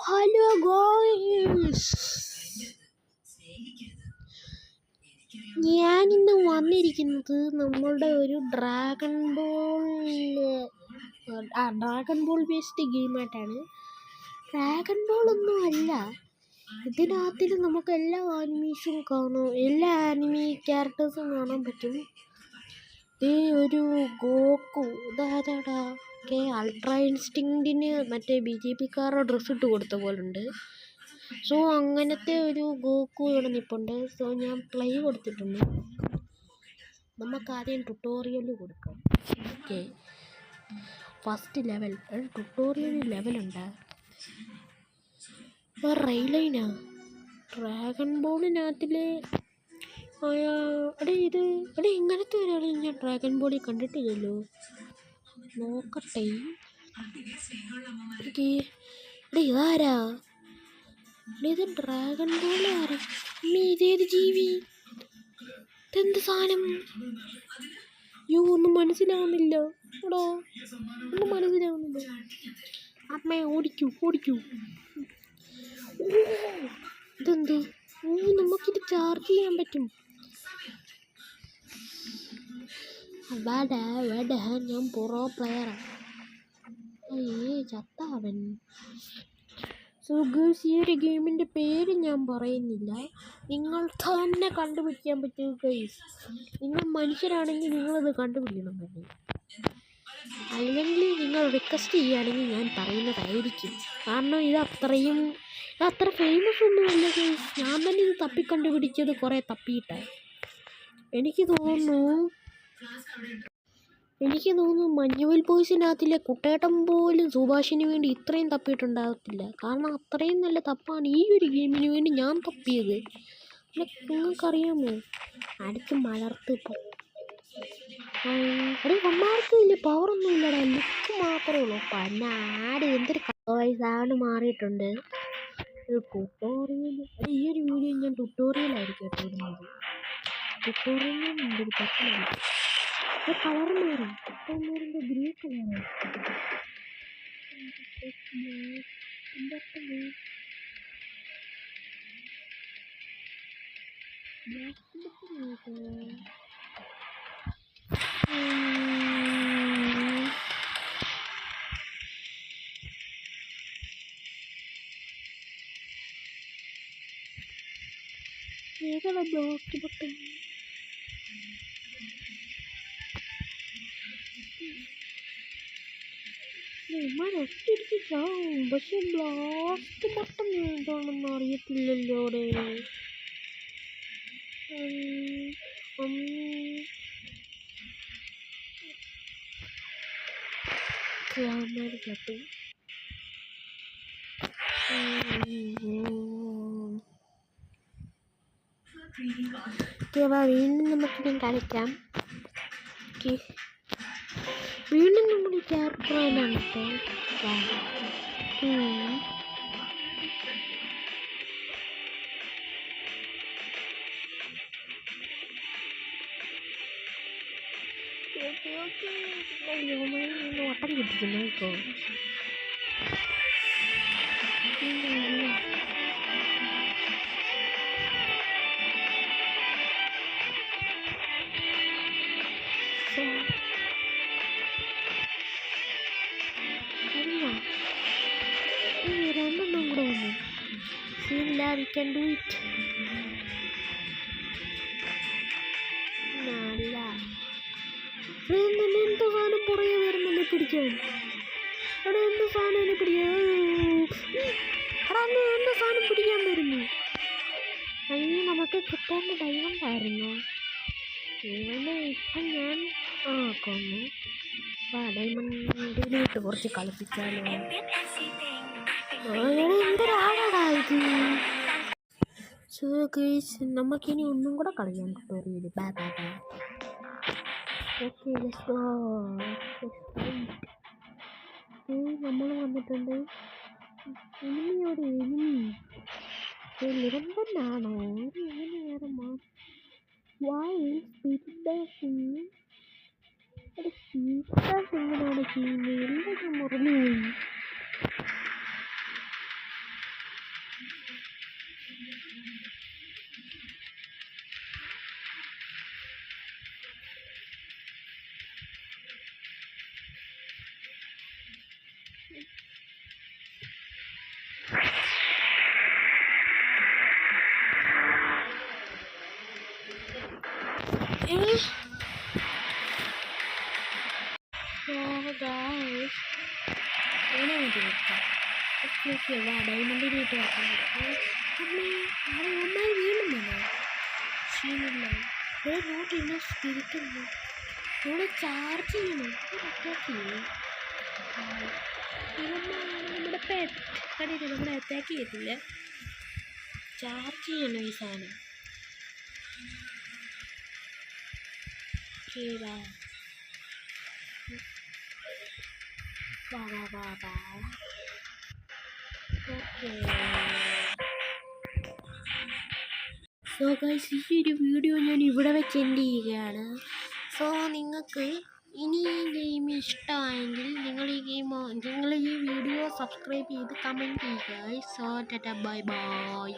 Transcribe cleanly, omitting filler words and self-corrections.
Hello ഗോയ്സ്, ഞാനിന്ന് വന്നിരിക്കുന്നത് നമ്മളുടെ ഒരു ഡ്രാഗൺ ബോൾ ബേസ്ഡ് ഗെയിമായിട്ടാണ്. ഡ്രാഗൺ ബോൾ ഒന്നും അല്ല, ഇതിനകത്തിൽ നമുക്ക് എല്ലാ ആനിമേഷനും കാണാം, എല്ലാ ആനിമി ക്യാരക്ടേഴ്സും കാണാൻ പറ്റും. ഒരു ഗോക്കു ഇതാരാടാ അൾട്രാ ഇൻസ്റ്റിങ്ക്റ്റിന് മറ്റേ BJP-ക്കാരുടെ ഡ്രസ്സ് ഇട്ട് കൊടുത്ത പോലുണ്ട്. സോ അങ്ങനത്തെ ഒരു ഗോക്കു ഇവിടെ നിൽപ്പുണ്ട്. സോ ഞാൻ പ്ലേ കൊടുത്തിട്ടുണ്ട്. നമുക്കാദ്യം ട്യൂട്ടോറിയൽ കൊടുക്കാം. ഓക്കെ, ഫസ്റ്റ് ലെവൽ ട്യൂട്ടോറിയൽ ലെവലുണ്ട്. റെയിലൈനാ ഡ്രാഗൺ ബോളിനകത്തിൽ ഇങ്ങനത്തെ ഒരാൾ ഞാൻ ഡ്രാഗൺ ബോളിൽ കണ്ടിട്ടില്ലല്ലോ. നോക്കട്ടെ. ഇതാരാ? ഇത് ഡ്രാഗൺ ബോൾ ആരാ? ഇതേത് ജീവി? ഇതെന്ത് സാധനം? ഒന്നും മനസ്സിലാവുന്നില്ല. ഒന്നും മനസ്സിലാവുന്നില്ല. അമ്മയെ ഓടിക്കൂ. ഇതെന്ത്? നമുക്കിത് ചാർജ് ചെയ്യാൻ പറ്റും. ഞാൻ പ്രോ പ്ലെയറാ. ചത്താവൻ. സോ ഗേൾസ്, ഈ ഒരു ഗെയിമിൻ്റെ പേര് ഞാൻ പറയുന്നില്ല, നിങ്ങൾ തന്നെ കണ്ടുപിടിക്കാൻ പറ്റും ഗേൾസ്. നിങ്ങൾ മനുഷ്യരാണെങ്കിൽ നിങ്ങളിത് കണ്ടുപിടിക്കണം തന്നെ. അല്ലെങ്കിൽ നിങ്ങൾ റിക്വസ്റ്റ് ചെയ്യുകയാണെങ്കിൽ ഞാൻ പറയുന്നതായിരിക്കും. കാരണം ഇത് അത്ര ഫേമസ് ഒന്നുമല്ല ഗേൾസ്. ഞാൻ തന്നെ ഇത് തപ്പിക്കണ്ടുപിടിച്ചത് കുറേ തപ്പിയിട്ടാണ്. എനിക്ക് തോന്നുന്നു മഞ്ഞുവൽ ബോയ്സിനകത്തിലെ കുട്ടേട്ടൻ പോലും സുഭാഷിന് വേണ്ടി ഇത്രയും തപ്പിയിട്ടുണ്ടാകത്തില്ല. കാരണം അത്രയും നല്ല തപ്പാണ് ഈ ഒരു ഗെയിമിന് വേണ്ടി ഞാൻ തപ്പിയത്. നിങ്ങൾക്കറിയാമോ? അടുത്ത് മലർത്ത് അമ്മമാർക്ക് വലിയ പവറൊന്നും ഇല്ലടാ, ലുക്ക് മാത്രമേ ഉള്ളൂ. പന്നാട് എന്തൊരു സൗണ്ട് മാറിയിട്ടുണ്ട്. ട്യൂട്ടോറിയൽ ഈ ഒരു വീഡിയോ ഞാൻ ട്യൂട്ടോറിയലായിരിക്കും ഇടുന്നത്. ട്യൂട്ടോറിയലിൽ എന്തൊരു പ്രശ്നമില്ല. കളർ മാറും. കുട്ടന്മാരുടെ ഗ്രേ കളറാണ്. ഏതാണ് ബ്ലോക്ക് ബട്ടൺ? ഒറ്റയടിക്ക് ചാവും, പക്ഷെ ബ്ലാസ്റ്റ് ബട്ടൺ എന്താണെന്ന് അറിയത്തില്ലല്ലോ. ചത്തു. വീണ്ടും നമുക്കിത് കളിക്കാം. വീണ്ടും നമ്മൾ ഈ ക്യാരക്ടറാണ് കേട്ടോ. വട്ടം കിട്ടിക്കുന്നു ഇപ്പോൾ. രണ്ടെണ്ണം കൂടെ വന്നു. സീനില്ല, വി ക്യാൻ ഡു ഇറ്റ്. നല്ല എന്ത് സാധനം പുറകെ വരുന്നല്ലേ പിടിക്കാൻ? എന്ത് സാധനം എന്നെ പിടിക്കാൻ? എന്ത് സാധനം പിടിക്കാൻ വരുന്നു? നമുക്ക് കിട്ടേണ്ട ഡയമണ്ടായിരുന്നു. ഇവനെ ഇപ്പം ഞാൻ കൊന്നു. ഡയമണ്ടിലോട്ട് കുറച്ച് കളിപ്പിച്ചാലോ? എന്തൊരാളാടാ ഇത്? സോ ഗയ്സ്, നമുക്കിനി ഒന്നും കൂടെ കളിക്കാം ട്യൂട്ടോറിയൽ. Okay, let's go. നമ്മൾ വന്നിട്ടുണ്ട്. എനിമിയോട് എനിമി നിരന്തരനാണോ? എങ്ങനെ വേറെ എങ്ങനെയാണ് ചെയ്യുന്നത്? എല്ലാം മറന്നുപോയി. ഡയമണ്ടിനായിട്ട് വീണ്ടും വന്നോ ക്ഷീണില്ല നോട്ട് ഇന്ന സ്പിരിറ്റുണ്ട് ഇവിടെ ചാർജ് ചെയ്യണം അറ്റാക്ക് ചെയ്യും നമ്മുടെ പെറ്റ് കണ്ടിട്ട് നമ്മളെ അറ്റാക്ക് ചെയ്യത്തില്ല ചാർജ് ചെയ്യണം ഈ സാധനം ചെയ്താ ഓക്കെ സോ ഗൈസ് ഈ ഒരു വീഡിയോ ഞാൻ ഇവിടെ വെച്ച് എൻഡ് ചെയ്യുകയാണ് സോ നിങ്ങൾക്ക് ഇനി ഈ ഗെയിം ഇഷ്ടമായെങ്കിൽ നിങ്ങൾ ഈ വീഡിയോ സബ്സ്ക്രൈബ് ചെയ്ത് കമൻറ്റ് ചെയ്യുക സോ ടാറ്റ ബൈ ബൈ